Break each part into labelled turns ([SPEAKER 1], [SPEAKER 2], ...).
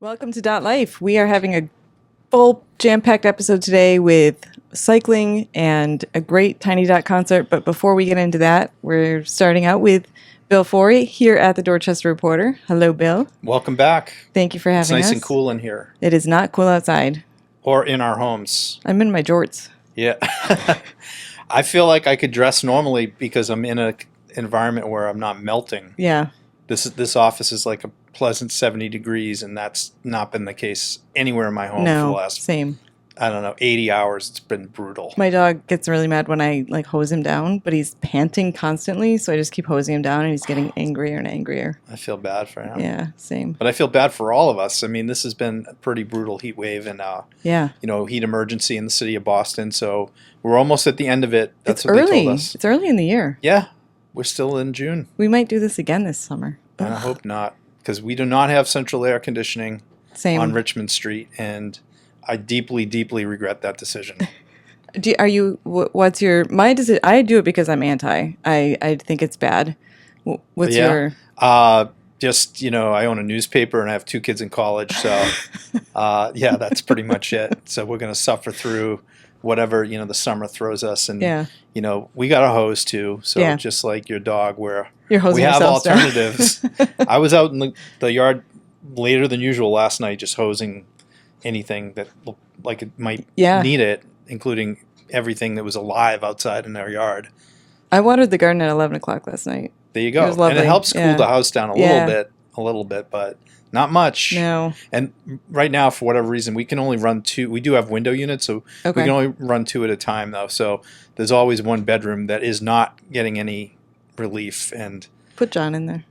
[SPEAKER 1] Welcome to DotLife. We are having a full jam-packed episode today with cycling and a great Tiny Dot concert. But before we get into that, we're starting out with Bill Forry here at the Dorchester Reporter. Hello, Bill.
[SPEAKER 2] Welcome back.
[SPEAKER 1] Thank you for having us.
[SPEAKER 2] It's nice and cool in here.
[SPEAKER 1] It is not cool outside.
[SPEAKER 2] Or in our homes.
[SPEAKER 1] I'm in my jorts.
[SPEAKER 2] Yeah. I feel like I could dress normally because I'm in an environment where I'm not melting.
[SPEAKER 1] Yeah.
[SPEAKER 2] This office is like a pleasant 70 degrees, and that's not been the case anywhere in my home for the last,
[SPEAKER 1] same.
[SPEAKER 2] I don't know, 80 hours. It's been brutal.
[SPEAKER 1] My dog gets really mad when I hose him down, but he's panting constantly, so I just keep hosing him down, and he's getting angrier and angrier.
[SPEAKER 2] I feel bad for him.
[SPEAKER 1] Yeah, same.
[SPEAKER 2] But I feel bad for all of us. I mean, this has been a pretty brutal heat wave and heat emergency in the city of Boston. So we're almost at the end of it. That's what they told us.
[SPEAKER 1] It's early in the year.
[SPEAKER 2] Yeah, we're still in June.
[SPEAKER 1] We might do this again this summer.
[SPEAKER 2] And I hope not, because we do not have central air conditioning on Richmond Street, and I deeply, deeply regret that decision.
[SPEAKER 1] What's your, my decision? I do it because I'm anti. I think it's bad. What's your?
[SPEAKER 2] Just, I own a newspaper and I have 2 kids in college, so that's pretty much it. So we're going to suffer through whatever, the summer throws us, and we got a hose too. So just like your dog, we have alternatives. I was out in the yard later than usual last night, just hosing anything that looked like it might need it, including everything that was alive outside in our yard.
[SPEAKER 1] I watered the garden at 11 o'clock last night.
[SPEAKER 2] There you go. It was lovely. And it helps cool the house down a little bit, but not much.
[SPEAKER 1] No.
[SPEAKER 2] And right now, for whatever reason, we can only run 2. We do have window units, so we can only run 2 at a time, though. So there's always one bedroom that is not getting any relief. And
[SPEAKER 1] put John in there.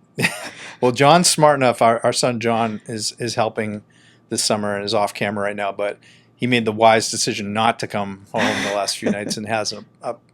[SPEAKER 2] Well, John's smart enough. Our son John is helping this summer and is off camera right now, but he made the wise decision not to come home the last few nights and has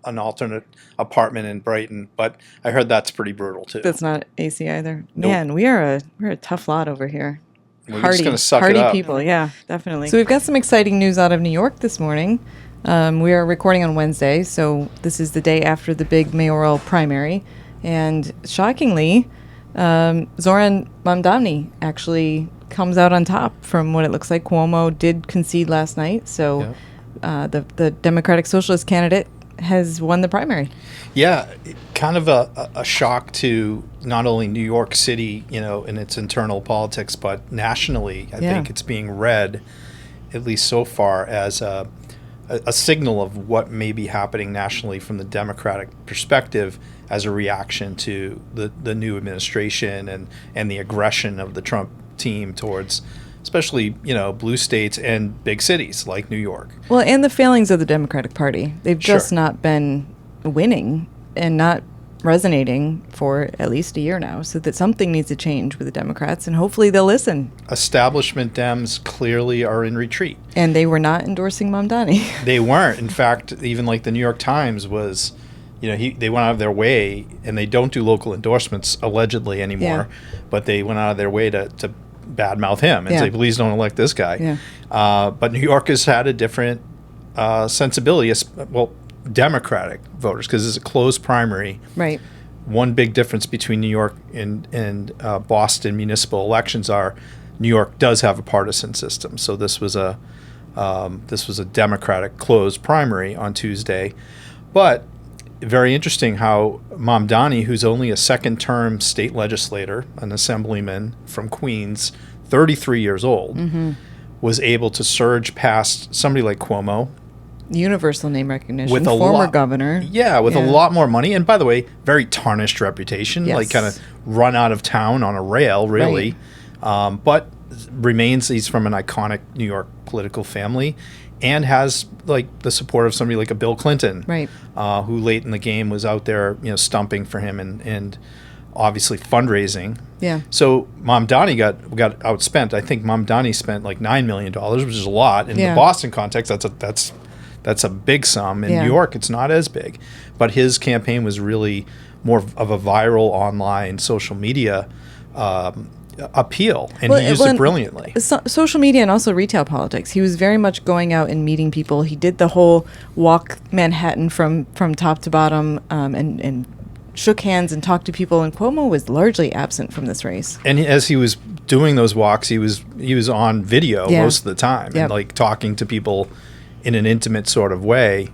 [SPEAKER 2] an alternate apartment in Brighton. But I heard that's pretty brutal too.
[SPEAKER 1] That's not AC either. Nope. Man, we're a tough lot over here.
[SPEAKER 2] We're just gonna suck it up.
[SPEAKER 1] Hardy people, yeah, definitely. So we've got some exciting news out of New York this morning. We are recording on Wednesday, so this is the day after the big mayoral primary, and shockingly, Zoran Mamdani actually comes out on top from what it looks like. Cuomo did concede last night, so the Democratic Socialist candidate has won the primary.
[SPEAKER 2] Yeah, kind of a shock to not only New York City, in its internal politics, but nationally. I think it's being read, at least so far, as a signal of what may be happening nationally from the Democratic perspective as a reaction to the new administration and the aggression of the Trump team towards especially, blue states and big cities like New York.
[SPEAKER 1] Well, and the failings of the Democratic Party. They've just not been winning and not resonating for at least a year now, so that something needs to change with the Democrats, and hopefully they'll listen. Establishment
[SPEAKER 2] Dems clearly are in retreat.
[SPEAKER 1] And they were not endorsing Mamdani.
[SPEAKER 2] They weren't. In fact, even like the New York Times was, they went out of their way, and they don't do local endorsements allegedly anymore, but they went out of their way to badmouth him and say, please don't elect this guy. But New York has had a different sensibility, Democratic voters, because it's a closed primary.
[SPEAKER 1] Right.
[SPEAKER 2] One big difference between New York and Boston municipal elections are New York does have a partisan system. So this was a Democratic closed primary on Tuesday. But very interesting how Mamdani, who's only a second-term state legislator, an assemblyman from Queens, 33 years old, was able to surge past somebody like Cuomo.
[SPEAKER 1] Universal name recognition, with a former governor.
[SPEAKER 2] Yeah, with a lot more money. And by the way, very tarnished reputation, like kind of run out of town on a rail, really. Right. But he's from an iconic New York political family, and has the support of somebody like a Bill Clinton,
[SPEAKER 1] right?
[SPEAKER 2] Who late in the game was out there, stumping for him and obviously fundraising.
[SPEAKER 1] Yeah.
[SPEAKER 2] So Mamdani got outspent. I think Mamdani spent like $9 million, which is a lot in the Boston context. That's a big sum. In New York, it's not as big, but his campaign was really more of a viral online social media appeal, and he used it brilliantly.
[SPEAKER 1] Social media and also retail politics. He was very much going out and meeting people. He did the whole walk Manhattan from top to bottom, and shook hands and talked to people, and Cuomo was largely absent from this race.
[SPEAKER 2] And as he was doing those walks, he was on video most of the time, and like talking to people in an intimate sort of way.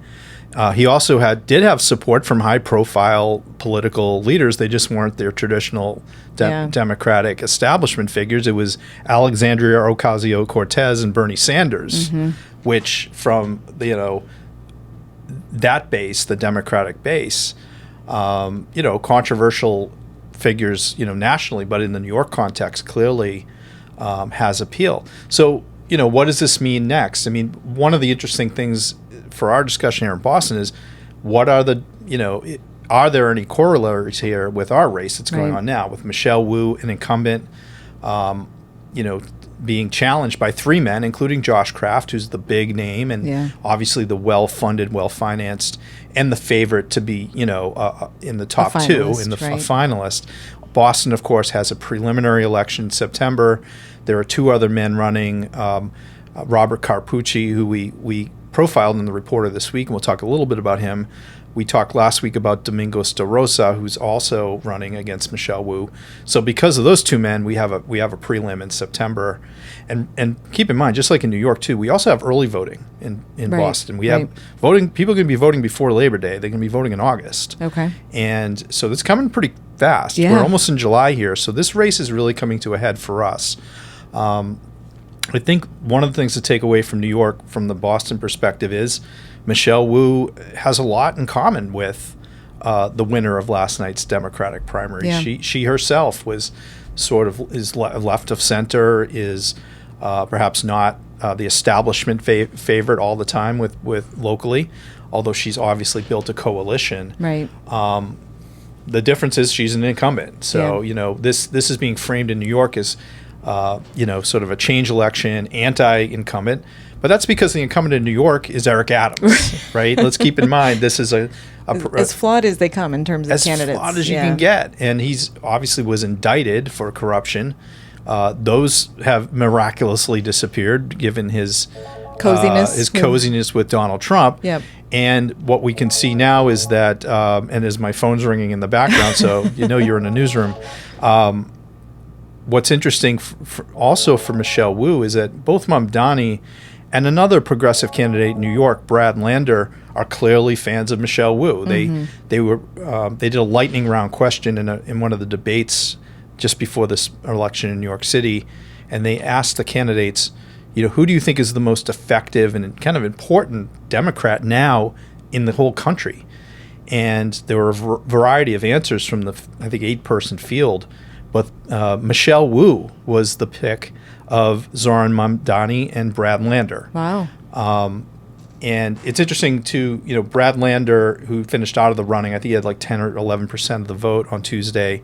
[SPEAKER 2] He also did have support from high-profile political leaders. They just weren't their traditional Democratic establishment figures. It was Alexandria Ocasio-Cortez and Bernie Sanders, which from that base, the Democratic base, controversial figures, nationally, but in the New York context, clearly has appeal. So, what does this mean next? I mean, one of the interesting things for our discussion here in Boston is what are are there any corollaries here with our race that's going on now with Michelle Wu, an incumbent, being challenged by three men, including Josh Kraft, who's the big name and obviously the well-funded, well-financed, and the favorite to be, in the top two, in the finalist. Boston, of course, has a preliminary election in September. There are two other men running, Robert Carpucci, who we profiled in the Reporter this week, and we'll talk a little bit about him. We talked last week about Domingos de Rosa, who's also running against Michelle Wu. So because of those two men, we have a prelim in September. And keep in mind, just like in New York too, we also have early voting in Boston. We have voting. People are going to be voting before Labor Day. They're going to be voting in August. Okay. And so it's coming pretty fast. Yeah. We're almost in July here. So this race is really coming to a head for us. I think one of the things to take away from New York, from the Boston perspective, is Michelle Wu has a lot in common with the winner of last night's Democratic primary. Yeah. She herself was is left of center, is perhaps not the establishment favorite all the time with locally, although she's obviously built a coalition. Right. The difference is she's an incumbent. So this is being framed in New York as sort of a change election, anti-incumbent. But that's because the incumbent in New York is Eric Adams, right? Let's keep in mind this is
[SPEAKER 1] as flawed as they come in terms of candidates. As
[SPEAKER 2] flawed as you can get. And he's obviously was indicted for corruption. Those have miraculously disappeared given his coziness with Donald Trump. Yep. And what we can see now is that, and as my phone's ringing in the background, so you're in a newsroom, what's interesting also for Michelle Wu is that both Mamdani and another progressive candidate in New York, Brad Lander, are clearly fans of Michelle Wu. They did a lightning round question in one of the debates just before this election in New York City, and they asked the candidates, who do you think is the most effective and kind of important Democrat now in the whole country? And there were a variety of answers from the, I think, 8-person field. But Michelle Wu was the pick of Zoran Mamdani and Brad Lander. Wow. And it's interesting to, Brad Lander, who finished out of the running, I think he had like 10 or 11% of the vote on Tuesday,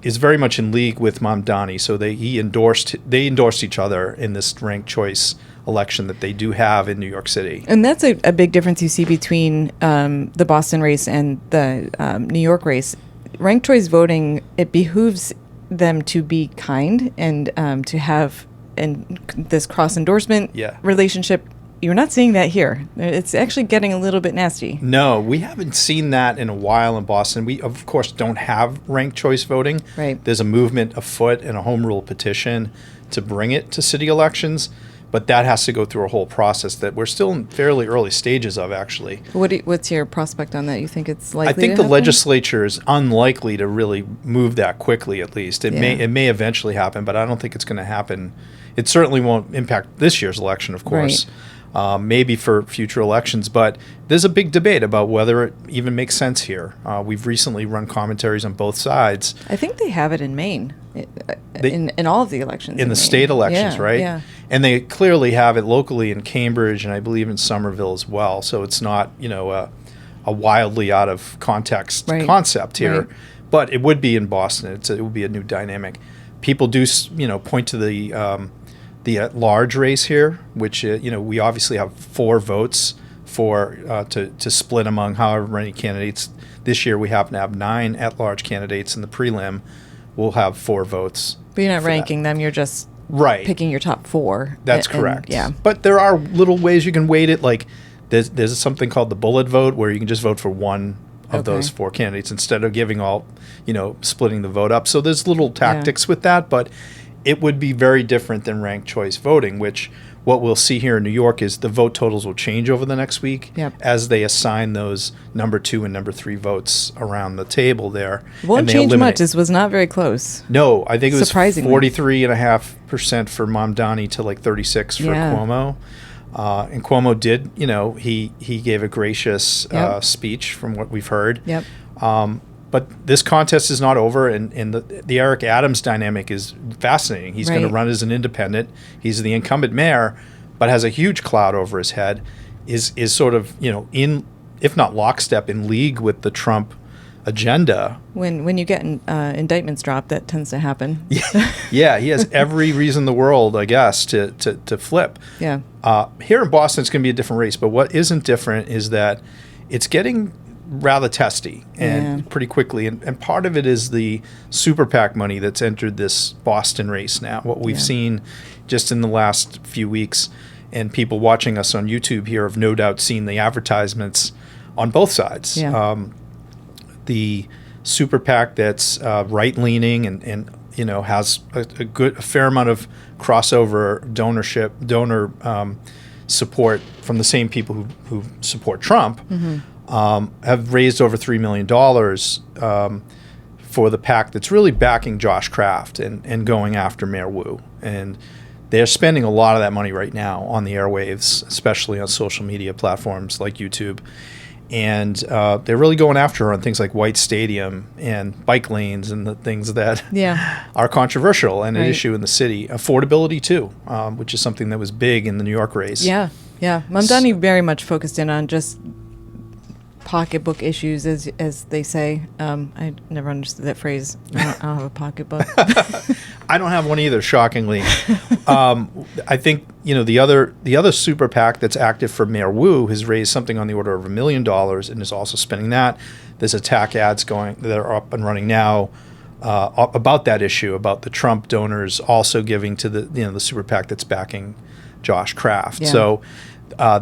[SPEAKER 2] is very much in league with Mamdani. So they endorsed each other in this ranked choice election that they do have in New York City.
[SPEAKER 1] And that's a big difference you see between the Boston race and the New York race. Ranked choice voting, it behooves them to be kind and to have this cross-endorsement relationship. You're not seeing that here. It's actually getting a little bit nasty.
[SPEAKER 2] No, we haven't seen that in a while in Boston. We, of course, don't have ranked choice voting. Right. There's a movement afoot and a home rule petition to bring it to city elections. But that has to go through a whole process that we're still in fairly early stages of, actually.
[SPEAKER 1] What's your prospect on that? You think it's likely to happen?
[SPEAKER 2] I think the legislature is unlikely to really move that quickly, at least. It may eventually happen, but I don't think it's going to happen. It certainly won't impact this year's election, of course. Right. Maybe for future elections. But there's a big debate about whether it even makes sense here. We've recently run commentaries on both sides.
[SPEAKER 1] I think they have it in Maine, in all of the elections.
[SPEAKER 2] In the state elections, right? Yeah. And they clearly have it locally in Cambridge and I believe in Somerville as well. So it's not, a wildly out of context concept here. Right. But it would be in Boston. It would be a new dynamic. People do, point to the at-large race here, which, we obviously have 4 votes to split among however many candidates. This year we happen to have 9 at-large candidates in the prelim. We'll have 4 votes.
[SPEAKER 1] But you're not ranking them. You're just picking your top 4.
[SPEAKER 2] That's correct. Yeah. But there are little ways you can weight it. Like there's something called the bullet vote where you can just vote for one of those 4 candidates instead of giving all, splitting the vote up. So there's little tactics with that, but it would be very different than ranked choice voting, which what we'll see here in New York is the vote totals will change over the next week as they assign those number 2 and number 3 votes around the table there.
[SPEAKER 1] It won't change much. This was not very close.
[SPEAKER 2] No, I think it was 43.5% for Mamdani to like 36 for Cuomo. And Cuomo did, he gave a gracious speech from what we've heard. But this contest is not over, and the Eric Adams dynamic is fascinating. He's going to run as an independent. He's the incumbent mayor, but has a huge cloud over his head, is sort of, in, if not lockstep, in league with the Trump agenda.
[SPEAKER 1] When you get indictments dropped, that tends to happen.
[SPEAKER 2] Yeah, he has every reason in the world, I guess, to flip.
[SPEAKER 1] Yeah.
[SPEAKER 2] Here in Boston, it's going to be a different race, but what isn't different is that it's getting rather testy and pretty quickly, and part of it is the super PAC money that's entered this Boston race now. What we've seen just in the last few weeks, and people watching us on YouTube here have no doubt seen the advertisements on both sides. The super PAC that's right-leaning and has a fair amount of crossover donor support from the same people who support Trump. Have raised over $3 million for the PAC that's really backing Josh Kraft and going after Mayor Wu. And they're spending a lot of that money right now on the airwaves, especially on social media platforms like YouTube. And they're really going after her on things like White Stadium and bike lanes and the things that are controversial and an issue in the city. Affordability, too, which is something that was big in the New York race.
[SPEAKER 1] Mamdani very much focused in on just pocketbook issues, as they say. I never understood that phrase. I don't have a pocketbook.
[SPEAKER 2] I don't have one either, shockingly. I think the other super PAC that's active for Mayor Wu has raised something on the order of $1 million and is also spending that. There's attack ads that are up and running now about that issue, about the Trump donors also giving to the super PAC that's backing Josh Kraft. So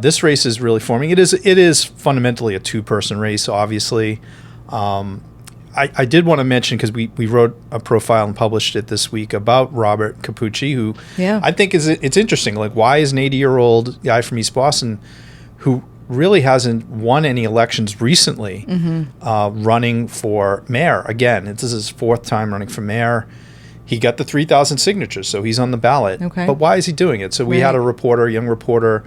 [SPEAKER 2] this race is really forming. It is fundamentally a 2-person race, obviously. I did want to mention, because we wrote a profile and published it this week about Robert Capucci, who I think it's interesting. Like, why is an 80-year-old guy from East Boston who really hasn't won any elections recently running for mayor? Again, this is his 4th time running for mayor. He got the 3,000 signatures, so he's on the ballot. But why is he doing it? So we had a young reporter,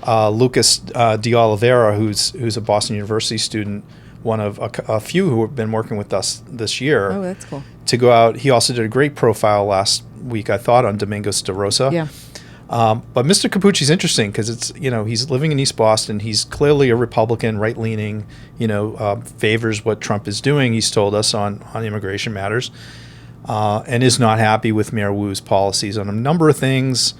[SPEAKER 2] Lucas de Oliveira, who's a Boston University student, one of a few who have been working with us this year.
[SPEAKER 1] Oh, that's cool.
[SPEAKER 2] To go out. He also did a great profile last week, I thought, on Domingos de Rosa. But Mr. Capucci's interesting because he's living in East Boston. He's clearly a Republican, right-leaning, favors what Trump is doing, he's told us, on immigration matters, and is not happy with Mayor Wu's policies on a number of things,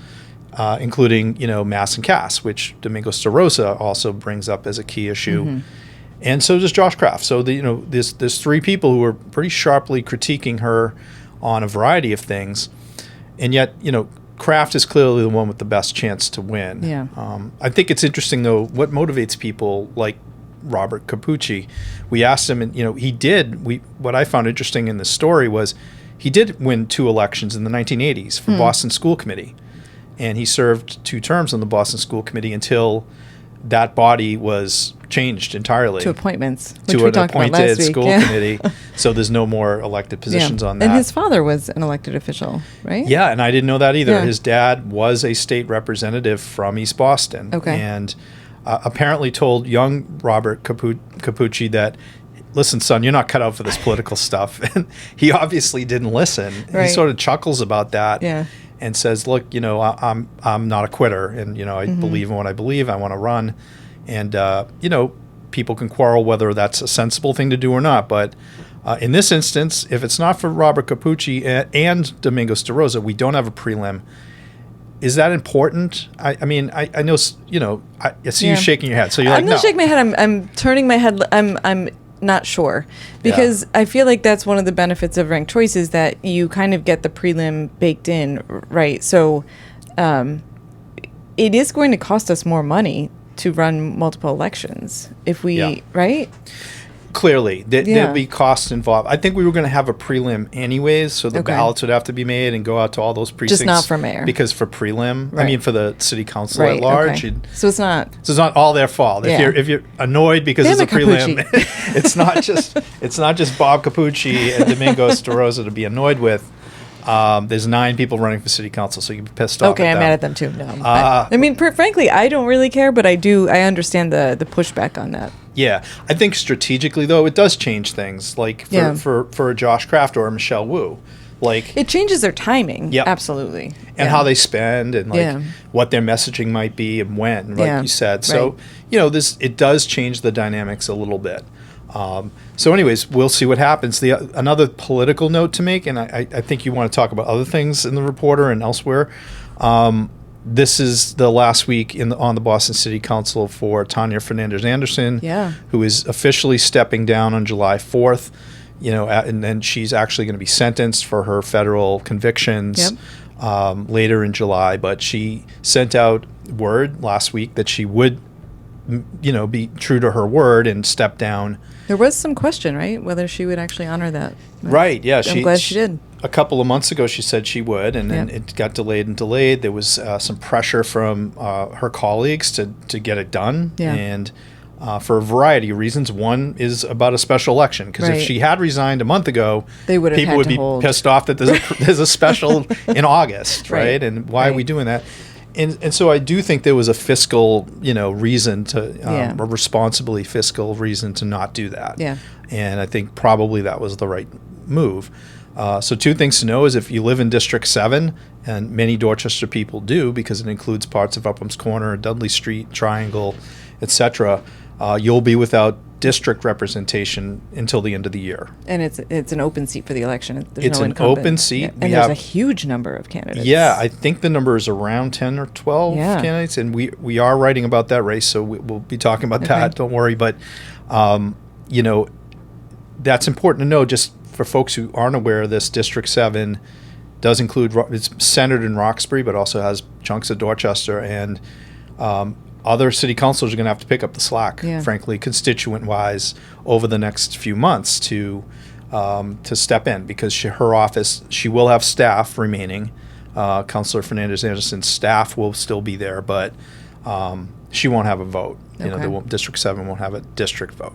[SPEAKER 2] including, mass and caste, which Domingos de Rosa also brings up as a key issue. And so does Josh Kraft. So there's 3 people who are pretty sharply critiquing her on a variety of things, and yet Kraft is clearly the one with the best chance to win. I think it's interesting though what motivates people like Robert Capucci. We asked him, and he did. What I found interesting in this story was he did win 2 elections in the 1980s for Boston School Committee, and he served 2 terms on the Boston School Committee until that body was changed entirely
[SPEAKER 1] to appointments,
[SPEAKER 2] which to an appointed school committee. So there's no more elected positions on that.
[SPEAKER 1] And his father was an elected official, right?
[SPEAKER 2] Yeah, and I didn't know that either. His dad was a state representative from East Boston, and apparently told young Robert Capucci that, listen, son, you're not cut out for this political stuff. And he obviously didn't listen. He sort of chuckles about that. And says, look, I'm not a quitter, and I believe in what I believe. I want to run, and people can quarrel whether that's a sensible thing to do or not. But in this instance, if it's not for Robert Capucci and Domingos de Rosa, we don't have a prelim. Is that important? I mean, I know, I see you shaking your head. So you're like,
[SPEAKER 1] I'm not shaking my head. I'm turning my head. I'm not sure, because I feel like that's one of the benefits of ranked choice is that you kind of get the prelim baked in, right? So it is going to cost us more money to run multiple elections if we, right?
[SPEAKER 2] Clearly, there'd be costs involved. I think we were going to have a prelim anyways, so the ballots would have to be made and go out to all those precincts.
[SPEAKER 1] Just not for mayor.
[SPEAKER 2] Because for prelim,
[SPEAKER 1] Right.
[SPEAKER 2] I mean for the city council at large.
[SPEAKER 1] Okay. So it's not
[SPEAKER 2] all their fault.
[SPEAKER 1] Yeah.
[SPEAKER 2] If you're annoyed because it's a prelim, it's not just Bob Capucci and Domingos DeRosa to be annoyed with. There's 9 people running for city council, so you'd be pissed off.
[SPEAKER 1] Okay, I'm mad at them too. No, I mean, frankly, I don't really care, but I understand the pushback on that.
[SPEAKER 2] Yeah, I think strategically though, it does change things. Like for a Josh Kraft or a Michelle Wu, like
[SPEAKER 1] it changes their timing.
[SPEAKER 2] Yep.
[SPEAKER 1] Absolutely,
[SPEAKER 2] and how they spend and like what their messaging might be and when, like you said. So it does change the dynamics a little bit. So anyways, we'll see what happens. Another political note to make, and I think you want to talk about other things in the Reporter and elsewhere. This is the last week on the Boston City Council for Tanya Fernandez-Anderson, who is officially stepping down on July 4th. And then she's actually going to be sentenced for her federal convictions later in July. But she sent out word last week that she would, be true to her word and step down.
[SPEAKER 1] There was some question, right, whether she would actually honor that.
[SPEAKER 2] Right, yeah.
[SPEAKER 1] I'm glad she did.
[SPEAKER 2] A couple of months ago, she said she would, and then it got delayed and delayed. There was some pressure from her colleagues to get it done, and for a variety of reasons. One is about a special election, because if she had resigned a month ago, people would be pissed off that there's a special in August, right? And why are we doing that? And so I do think there was a fiscal, reason to, a responsibly fiscal reason to not do that. Yeah. And I think probably that was the right move. So 2 things to know is if you live in District 7, and many Dorchester people do because it includes parts of Upham's Corner, Dudley Street, Triangle, etc., you'll be without district representation until the end of the year.
[SPEAKER 1] And it's an open seat for the election.
[SPEAKER 2] It's an open seat.
[SPEAKER 1] Yeah. And there's a huge number of candidates.
[SPEAKER 2] Yeah, I think the number is around 10 or 12 candidates, and we are writing about that race, so we'll be talking about that. Don't worry. But, that's important to know just for folks who aren't aware of this. District 7 does include, it's centered in Roxbury, but also has chunks of Dorchester, and other city councilors are going to have to pick up the slack, frankly, constituent-wise, over the next few months to step in, because her office, she will have staff remaining. Councilor Fernandez-Anderson's staff will still be there, but she won't have a vote. District 7 won't have a district vote.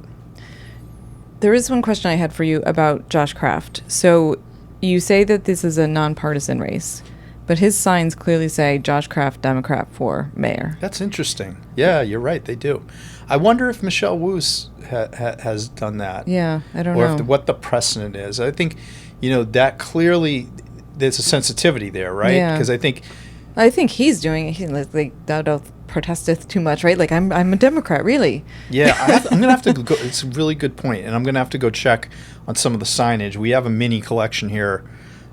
[SPEAKER 1] There is one question I had for you about Josh Kraft. So you say that this is a nonpartisan race, but his signs clearly say Josh Kraft, Democrat for mayor.
[SPEAKER 2] That's interesting. Yeah, you're right. They do. I wonder if Michelle Wu has done that.
[SPEAKER 1] Yeah, I don't know.
[SPEAKER 2] Or what the precedent is. I think, that clearly there's a sensitivity there, right?
[SPEAKER 1] Yeah.
[SPEAKER 2] Because I think
[SPEAKER 1] he's doing it. Like, thou protesteth too much, right? Like, I'm a Democrat, really.
[SPEAKER 2] Yeah, I'm going to have to go. It's a really good point, and I'm going to have to go check on some of the signage. We have a mini collection here.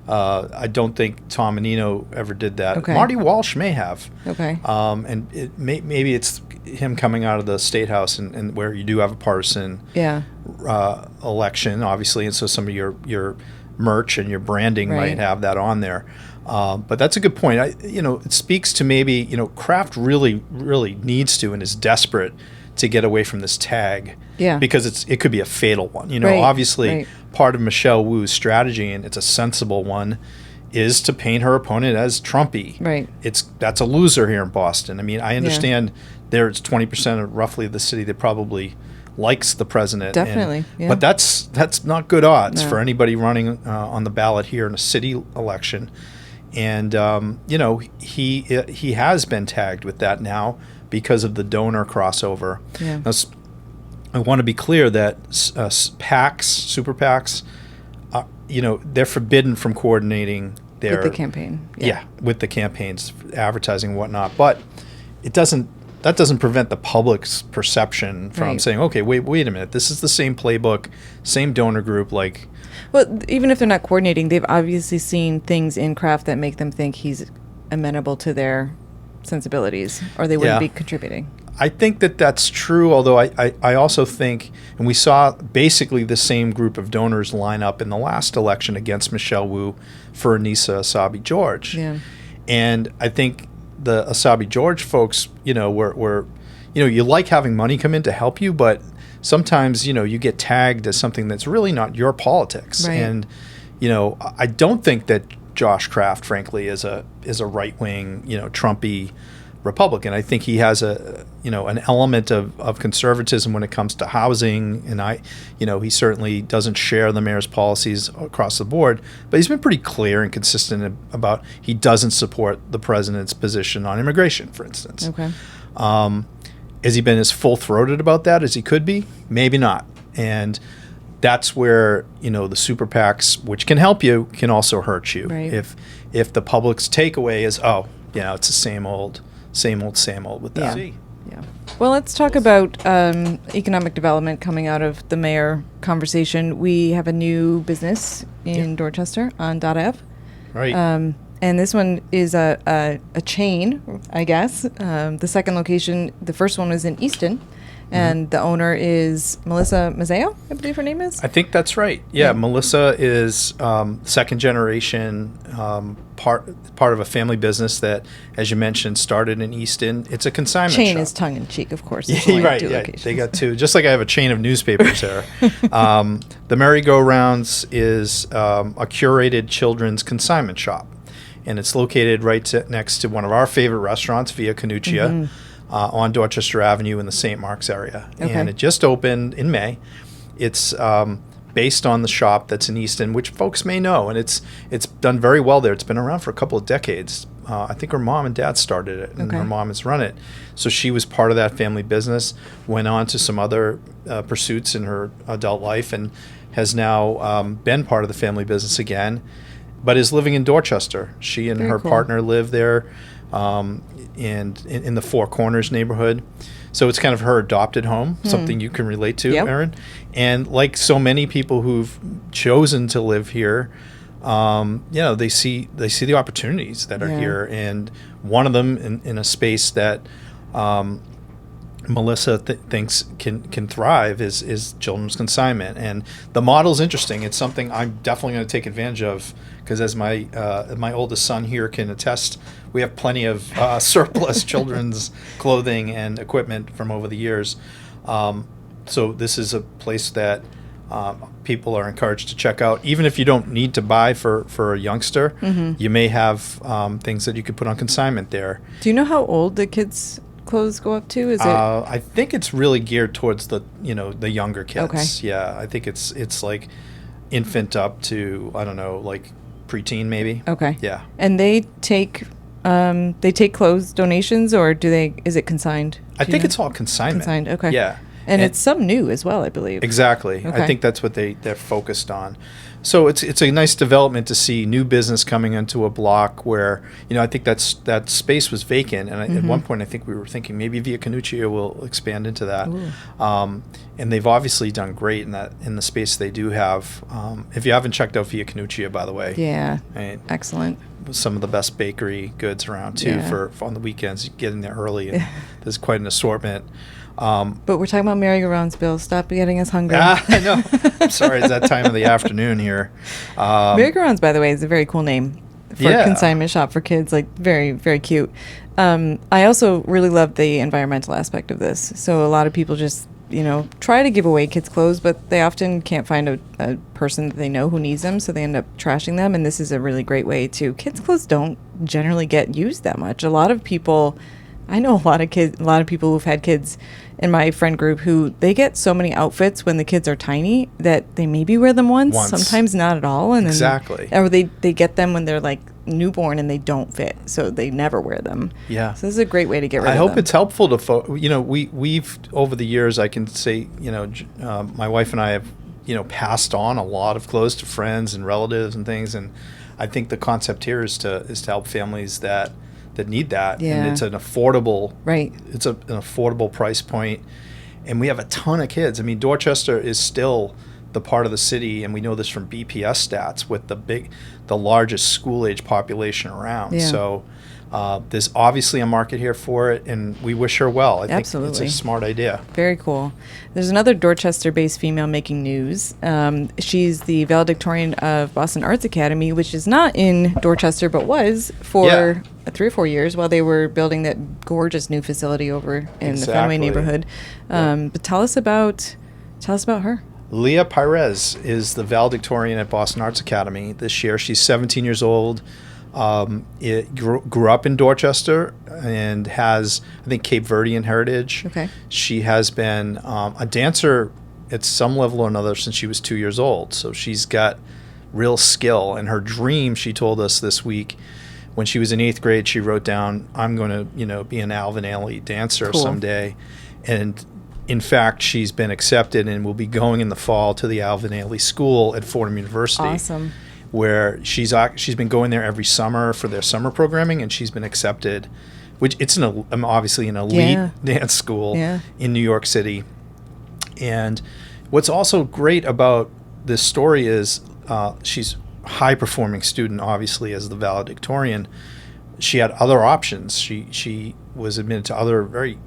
[SPEAKER 2] I don't think Tom Menino ever did that.
[SPEAKER 1] Okay.
[SPEAKER 2] Marty Walsh may have.
[SPEAKER 1] Okay.
[SPEAKER 2] And maybe it's him coming out of the State House and where you do have a partisan election, obviously, and so some of your merch and your branding might have that on there. But that's a good point. It speaks to maybe, Kraft really, really needs to and is desperate to get away from this tag.
[SPEAKER 1] Yeah.
[SPEAKER 2] Because it could be a fatal one. Obviously part of Michelle Wu's strategy, and it's a sensible one, is to paint her opponent as Trumpy.
[SPEAKER 1] Right.
[SPEAKER 2] That's a loser here in Boston. I mean, I understand there's 20% of roughly the city that probably likes the president.
[SPEAKER 1] Definitely.
[SPEAKER 2] But that's not good odds for anybody running on the ballot here in a city election. And he has been tagged with that now because of the donor crossover. Yeah. Now, I want to be clear that PACs, super PACs, they're forbidden from coordinating their
[SPEAKER 1] with the campaign.
[SPEAKER 2] With the campaigns, advertising and whatnot. But that doesn't prevent the public's perception from saying, okay, wait a minute, this is the same playbook, same donor group, like.
[SPEAKER 1] Well, even if they're not coordinating, they've obviously seen things in Kraft that make them think he's amenable to their sensibilities, or they wouldn't be contributing.
[SPEAKER 2] I think that's true, although I also think, and we saw basically the same group of donors line up in the last election against Michelle Wu for Anissa Asabi-George. Yeah. And I think the Asabi-George folks, were you like having money come in to help you, but sometimes, you get tagged as something that's really not your politics.
[SPEAKER 1] Right.
[SPEAKER 2] And, I don't think that Josh Kraft, frankly, is a right-wing, Trumpy Republican. I think he has an element of conservatism when it comes to housing, and he certainly doesn't share the mayor's policies across the board, but he's been pretty clear and consistent about he doesn't support the president's position on immigration, for instance.
[SPEAKER 1] Okay.
[SPEAKER 2] Has he been as full-throated about that as he could be? Maybe not. And that's where, the super PACs, which can help you, can also hurt you.
[SPEAKER 1] Right.
[SPEAKER 2] If the public's takeaway is, it's the same old with that.
[SPEAKER 1] Yeah. Well, let's talk about economic development coming out of the mayor conversation. We have a new business in Dorchester on .f.
[SPEAKER 2] Right.
[SPEAKER 1] And this one is a chain, I guess. The second location, the first one was in Easton. And the owner is Melissa Mazzeo, I believe her name is.
[SPEAKER 2] I think that's right. Yeah. Melissa is second generation, part of a family business that, as you mentioned, started in Easton. It's a consignment
[SPEAKER 1] chain
[SPEAKER 2] shop.
[SPEAKER 1] is tongue in cheek, of course.
[SPEAKER 2] Right. Yeah. They got two. Just like I have a chain of newspapers there. The Merry-Go-Rounds is a curated children's consignment shop, and it's located right next to one of our favorite restaurants, Via Canuccia. On Dorchester Avenue in the St. Mark's area.
[SPEAKER 1] Okay.
[SPEAKER 2] And it just opened in May. It's based on the shop that's in Easton, which folks may know, and it's done very well there. It's been around for a couple of decades. I think her mom and dad started it, and her mom has run it. So she was part of that family business, went on to some other pursuits in her adult life, and has now been part of the family business again, but is living in Dorchester. She and her partner live there. And in the Four Corners neighborhood. So it's kind of her adopted home, something you can relate to, Erin. And like so many people who've chosen to live here, they see the opportunities that are here. And one of them in a space that Melissa thinks can thrive is children's consignment. And the model's interesting. It's something I'm definitely going to take advantage of, because as my oldest son here can attest, we have plenty of surplus children's clothing and equipment from over the years. So this is a place that people are encouraged to check out. Even if you don't need to buy for a youngster, you may have things that you could put on consignment there.
[SPEAKER 1] Do you know how old the kids' clothes go up to? Is it?
[SPEAKER 2] I think it's really geared towards the younger kids.
[SPEAKER 1] Okay.
[SPEAKER 2] Yeah, I think it's like infant up to, I don't know, like preteen maybe.
[SPEAKER 1] Okay.
[SPEAKER 2] Yeah.
[SPEAKER 1] And they take clothes donations, or is it consigned?
[SPEAKER 2] I think it's all consignment.
[SPEAKER 1] Consigned. Okay.
[SPEAKER 2] Yeah.
[SPEAKER 1] And it's some new as well, I believe.
[SPEAKER 2] Exactly.
[SPEAKER 1] Okay.
[SPEAKER 2] I think that's what they're focused on. So it's a nice development to see new business coming into a block where, I think that space was vacant. And at one point, I think we were thinking maybe Via Canuccia will expand into that. And they've obviously done great in the space they do have. If you haven't checked out Via Canuccia, by the way.
[SPEAKER 1] Yeah.
[SPEAKER 2] Right,
[SPEAKER 1] excellent.
[SPEAKER 2] Some of the best bakery goods around, too, for on the weekends. You get in there early, and there's quite an assortment.
[SPEAKER 1] But we're talking about merry-go-rounds, Bill. Stop getting us hungry.
[SPEAKER 2] I know. I'm sorry, it's that time of the afternoon here.
[SPEAKER 1] Merry-go-rounds, by the way, is a very cool name for a consignment shop for kids. Like, very, very cute. I also really love the environmental aspect of this. So a lot of people just, try to give away kids' clothes, but they often can't find a person that they know who needs them, so they end up trashing them. And this is a really great way to. Kids' clothes don't generally get used that much. A lot of people. I know a lot of people who've had kids in my friend group who they get so many outfits when the kids are tiny that they maybe wear them once. Sometimes not at all. And
[SPEAKER 2] exactly.
[SPEAKER 1] Or they get them when they're like newborn and they don't fit, so they never wear them.
[SPEAKER 2] Yeah.
[SPEAKER 1] So this is a great way to get rid of them.
[SPEAKER 2] I hope it's helpful to we've over the years, I can say, my wife and I have, passed on a lot of clothes to friends and relatives and things, and I think the concept here is to help families that need that, and it's an affordable It's an affordable price point, and we have a ton of kids. I mean, Dorchester is still the part of the city, and we know this from BPS stats, with the largest school age population around. Yeah. So there's obviously a market here for it, and we wish her well. I think it's a smart idea.
[SPEAKER 1] Very cool. There's another Dorchester-based female making news. She's the valedictorian of Boston Arts Academy, which is not in Dorchester, but was for 3 or 4 years while they were building that gorgeous new facility over in the Fenway neighborhood. But tell us about Tell us about her.
[SPEAKER 2] Leah Pires is the valedictorian at Boston Arts Academy this year. She's 17 years old. Grew up in Dorchester and has, I think, Cape Verdean heritage.
[SPEAKER 1] Okay.
[SPEAKER 2] She has been a dancer at some level or another since she was 2 years old. So she's got real skill. And her dream, she told us this week, when she was in 8th grade, she wrote down, I'm going to, be an Alvin Ailey dancer someday. And in fact, she's been accepted and will be going in the fall to the Alvin Ailey School at Fordham University.
[SPEAKER 1] Awesome.
[SPEAKER 2] Where she's been going there every summer for their summer programming, and she's been accepted, which it's obviously an elite dance school in New York City. And what's also great about this story is she's a high-performing student, obviously, as the valedictorian. She had other options. She was admitted to other very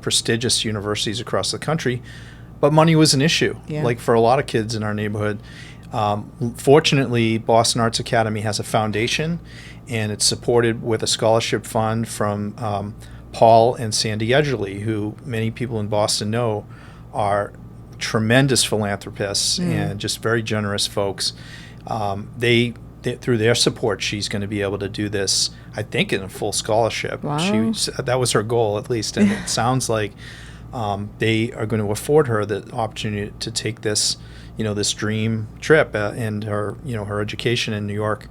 [SPEAKER 2] prestigious universities across the country, but money was an issue, like for a lot of kids in our neighborhood. Fortunately, Boston Arts Academy has a foundation, and it's supported with a scholarship fund from Paul and Sandy Edgerly, who many people in Boston know are tremendous philanthropists and just very generous folks. They through their support, she's going to be able to do this, I think, in a full scholarship.
[SPEAKER 1] Wow.
[SPEAKER 2] That was her goal, at least, and it sounds like they are going to afford her the opportunity to take this, this dream trip and her, her education in New York.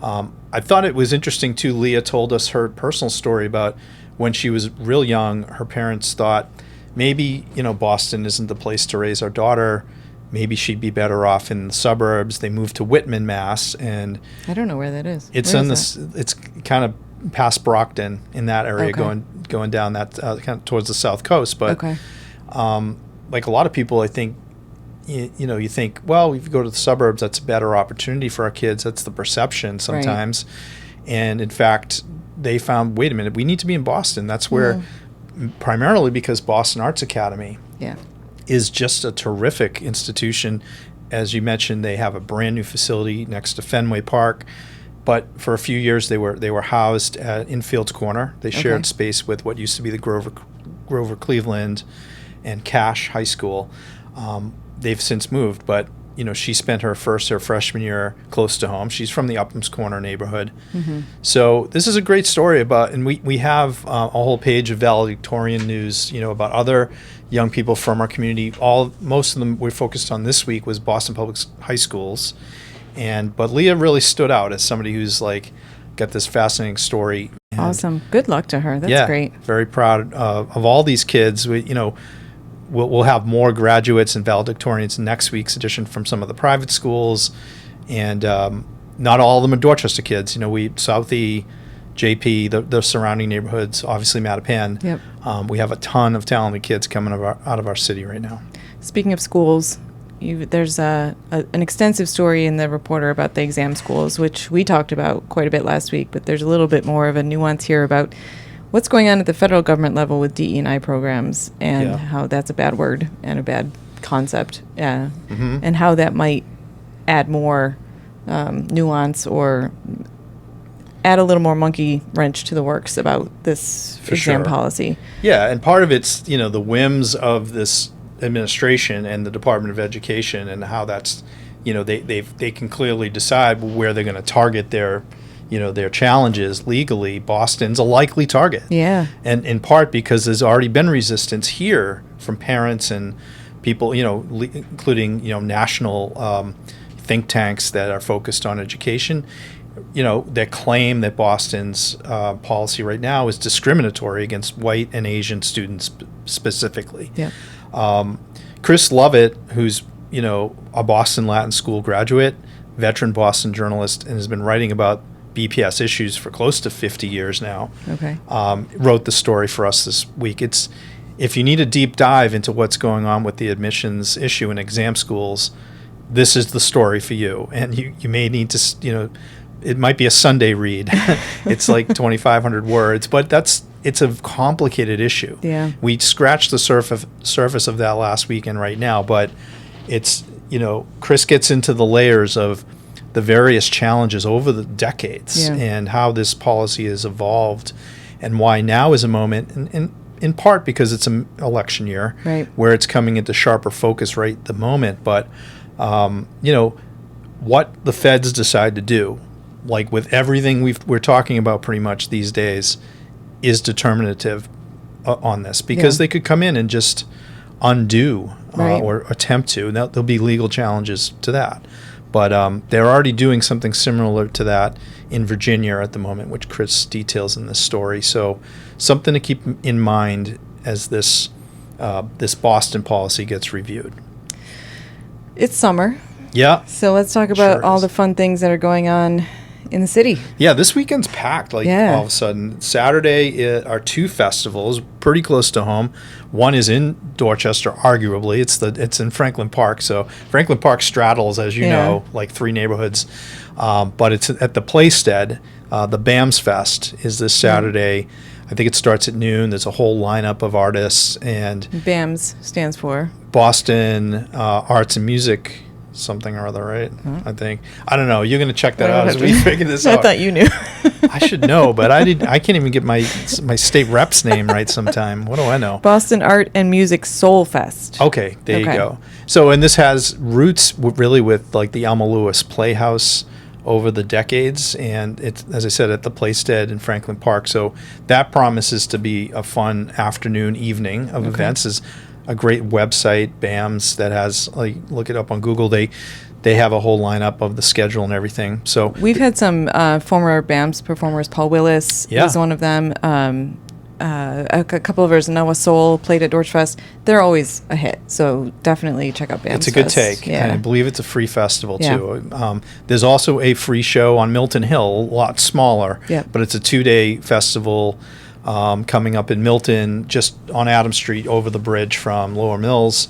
[SPEAKER 2] I thought it was interesting too. Leah told us her personal story about when she was real young. Her parents thought maybe Boston isn't the place to raise our daughter. Maybe she'd be better off in the suburbs. They moved to Whitman, Mass, and
[SPEAKER 1] I don't know where that is.
[SPEAKER 2] It's It's kind of past Brockton in that area, going down that kind of towards the south coast. But like a lot of people, I think, you think, well, if you go to the suburbs, that's a better opportunity for our kids. That's the perception sometimes. Right. And in fact, they found, wait a minute, we need to be in Boston. That's where, primarily because Boston Arts Academy is just a terrific institution. As you mentioned, they have a brand new facility next to Fenway Park. But for a few years, they were housed in Fields Corner. They shared space with what used to be the Grover Cleveland and Cash High School. They've since moved, but she spent her freshman year close to home. She's from the Upham's Corner neighborhood. So this is a great story about, and we have a whole page of valedictorian news, about other young people from our community. Most of them we focused on this week was Boston Public High Schools, but Leah really stood out as somebody who's got this fascinating story. And
[SPEAKER 1] awesome. Good luck to her. That's great.
[SPEAKER 2] Very proud of all these kids. We'll have more graduates and valedictorians in next week's edition from some of the private schools, and not all of them are Dorchester kids. We Southie, JP, the surrounding neighborhoods, obviously Mattapan. Yep. We have a ton of talented kids coming out of our city right now.
[SPEAKER 1] Speaking of schools, there's an extensive story in the Reporter about the exam schools, which we talked about quite a bit last week, but there's a little bit more of a nuance here about what's going on at the federal government level with DE&I programs and how that's a bad word and a bad concept, and how that might add more nuance or add a little more monkey wrench to the works about this exam policy.
[SPEAKER 2] Yeah, and part of it's, the whims of this administration and the Department of Education and how that's, they can clearly decide where they're going to target their challenges legally. Boston's a likely target. Yeah. And in part because there's already been resistance here from parents and people, including, national think tanks that are focused on education, that claim that Boston's policy right now is discriminatory against white and Asian students specifically. Yeah. Chris Lovett, who's, a Boston Latin School graduate, veteran Boston journalist, and has been writing about BPS issues for close to 50 years now. Wrote the story for us this week. If you need a deep dive into what's going on with the admissions issue in exam schools, this is the story for you. And you may need to, it might be a Sunday read. It's like 2,500 words, but it's a complicated issue. Yeah. We scratched the surface of that last week and right now, but it's, Chris gets into the layers of the various challenges over the decades and how this policy has evolved and why now is a moment. And in part because it's an election year,
[SPEAKER 1] right,
[SPEAKER 2] where it's coming into sharper focus right at the moment. But, what the feds decide to do, like with everything we're talking about pretty much these days, is determinative on this, because they could come in and just undo or attempt to. Now, there'll be legal challenges to that. But they're already doing something similar to that in Virginia at the moment, which Chris details in this story. So something to keep in mind as this Boston policy gets reviewed.
[SPEAKER 1] It's summer.
[SPEAKER 2] Yeah.
[SPEAKER 1] So let's talk about all the fun things that are going on in the city.
[SPEAKER 2] Yeah, this weekend's packed. All of a sudden, Saturday are 2 festivals pretty close to home. One is in Dorchester, arguably. It's in Franklin Park. So Franklin Park straddles, as you know, like 3 neighborhoods. But it's at the Playstead. The BAMS Fest is this Saturday. I think it starts at noon. There's a whole lineup of artists, and
[SPEAKER 1] BAMS stands for
[SPEAKER 2] Boston Arts and Music something or other, right? I think. I don't know. You're going to check that out as we figure this out.
[SPEAKER 1] I thought you knew.
[SPEAKER 2] I should know, but I can't even get my state rep's name right sometime. What do I know?
[SPEAKER 1] Boston Art and Music Soul Fest.
[SPEAKER 2] Okay, there you go. So, and this has roots really with like the Alma Lewis Playhouse over the decades, and it's, as I said, at the Playstead in Franklin Park. So that promises to be a fun afternoon, evening of events. Is a great website, BAMS, that has, like, look it up on Google. They have a whole lineup of the schedule and everything. So
[SPEAKER 1] we've had some former BAMS performers. Paul Willis is one of them. A couple of ours, Noah Soul, played at Dorchfest. They're always a hit, so definitely check out BAMS.
[SPEAKER 2] It's a good take, and I believe it's a free festival too. There's also a free show on Milton Hill, a lot smaller, but it's a 2-day festival coming up in Milton, just on Adams Street over the bridge from Lower Mills.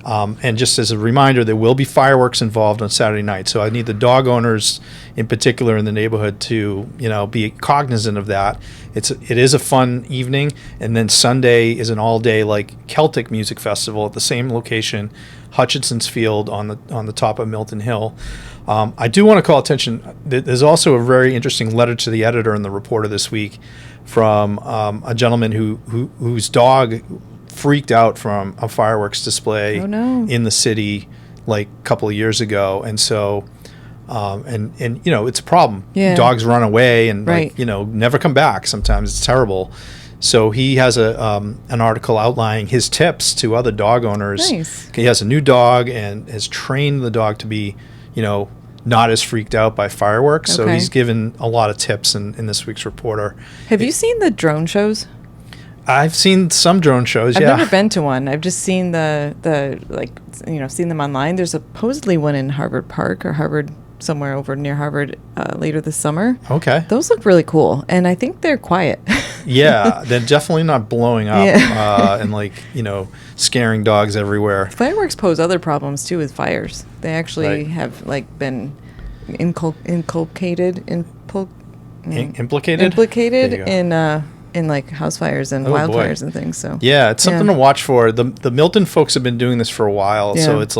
[SPEAKER 2] And just as a reminder, there will be fireworks involved on Saturday night. So I need the dog owners in particular in the neighborhood to, be cognizant of that. It is a fun evening. And then Sunday is an all-day like Celtic music festival at the same location, Hutchinson's Field on the top of Milton Hill. I do want to call attention. There's also a very interesting letter to the editor in the Reporter this week from a gentleman whose dog freaked out from a fireworks display in the city like a couple of years ago, and so and it's a problem. Dogs run away and never come back. Sometimes it's terrible. So he has an article outlining his tips to other dog owners. Nice. He has a new dog and has trained the dog to be not as freaked out by fireworks. So he's given a lot of tips in this week's Reporter.
[SPEAKER 1] Have you seen the drone shows?
[SPEAKER 2] I've seen some drone shows.
[SPEAKER 1] I've never been to one. I've just seen seen them online. There's supposedly one in Harvard Park or Harvard, somewhere over near Harvard, later this summer.
[SPEAKER 2] Okay.
[SPEAKER 1] Those look really cool, and I think they're quiet.
[SPEAKER 2] Yeah, they're definitely not blowing up and scaring dogs everywhere.
[SPEAKER 1] Fireworks pose other problems too with fires. They actually have been implicated in house fires and wildfires and things. So
[SPEAKER 2] it's something to watch for. The Milton folks have been doing this for a while, so it's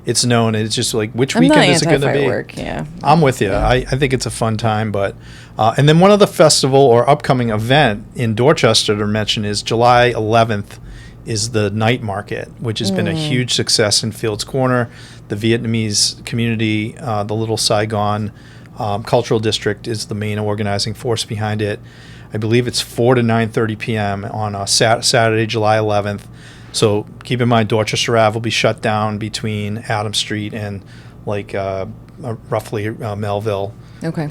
[SPEAKER 2] it's known. It's just like, which weekend is it going to be?
[SPEAKER 1] Yeah,
[SPEAKER 2] I'm with you. I think it's a fun time, but and then one other festival or upcoming event in Dorchester to mention is July 11th is the night market, which has been a huge success in Fields Corner. The Vietnamese community, the Little Saigon Cultural District is the main organizing force behind it. I believe it's 4 to 9:30 p.m. on Saturday, July 11th. So keep in mind, Dorchester Ave will be shut down between Adams Street and roughly Melville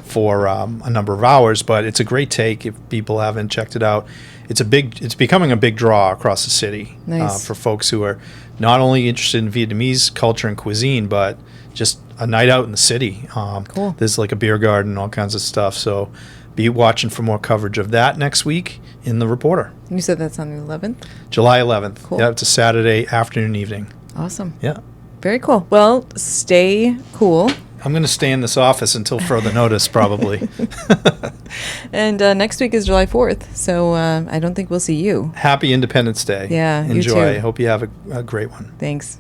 [SPEAKER 2] for a number of hours. But it's a great take if people haven't checked it out. It's becoming a big draw across the city for folks who are not only interested in Vietnamese culture and cuisine, but just a night out in the city.
[SPEAKER 1] Cool.
[SPEAKER 2] There's like a beer garden, all kinds of stuff. So be watching for more coverage of that next week in the Reporter.
[SPEAKER 1] You said that's on the 11th?
[SPEAKER 2] July 11th.
[SPEAKER 1] Cool.
[SPEAKER 2] Yeah, it's a Saturday afternoon, evening.
[SPEAKER 1] Awesome.
[SPEAKER 2] Yeah.
[SPEAKER 1] Very cool. Well, stay cool.
[SPEAKER 2] I'm going to stay in this office until further notice, probably.
[SPEAKER 1] And next week is July 4th, so I don't think we'll see you.
[SPEAKER 2] Happy Independence Day.
[SPEAKER 1] Yeah,
[SPEAKER 2] Enjoy.
[SPEAKER 1] You too.
[SPEAKER 2] I hope you have a great one.
[SPEAKER 1] Thanks.